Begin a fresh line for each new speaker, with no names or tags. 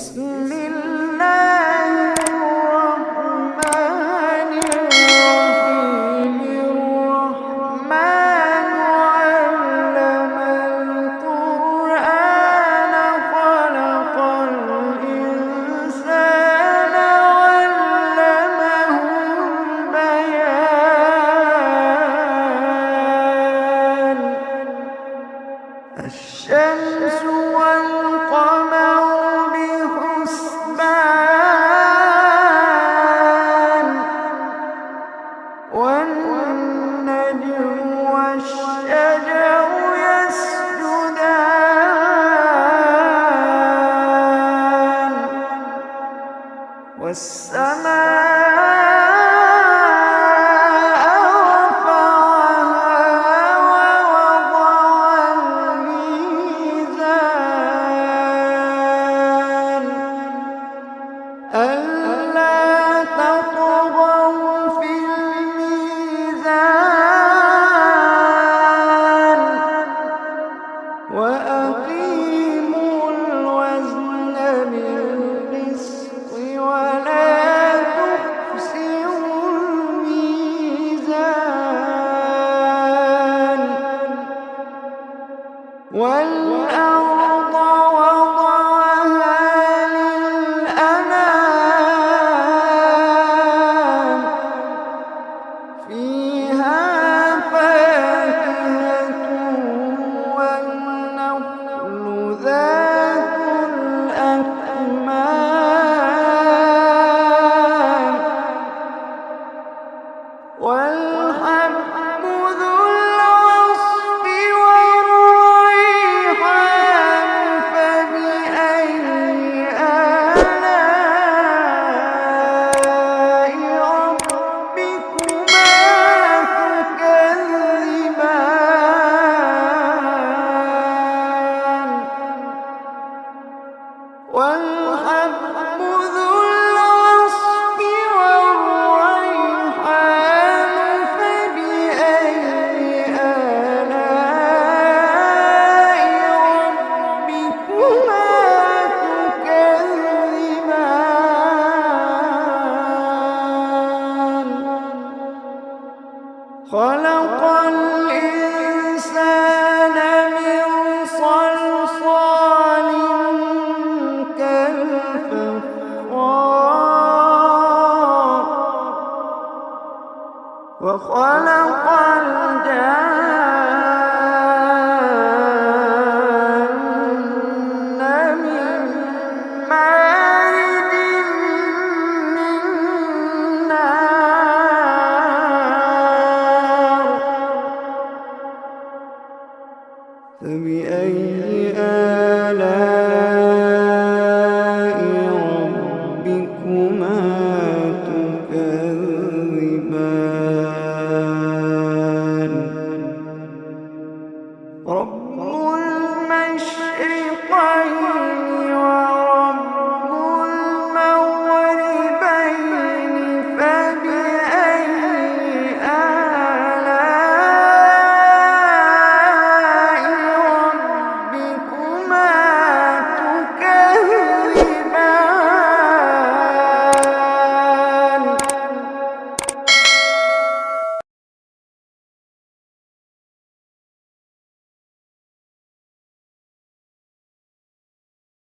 بسم الله الرحمن الرحيم الرحمن علم القرآن خلق الإنسان علمه البيان الشمس والقمر بحسبان والنجم والشجر يسجدان والسماء رفعها ووضع الميزان ألا تطغوا في الميزان وأقيموا الوزن بالقسط ولا تخسروا الميزان والأرض وضعها للأنام فيها فاكهة والنخل ذات الأكمام والحب ذو العصف والريحان فبأي آلاء ربكما تكذبان والحب ذو العصف والريحان فبأي آلاء ربكما تكذبان خلق الإنسان من صلصال كالفخار وخلق الجان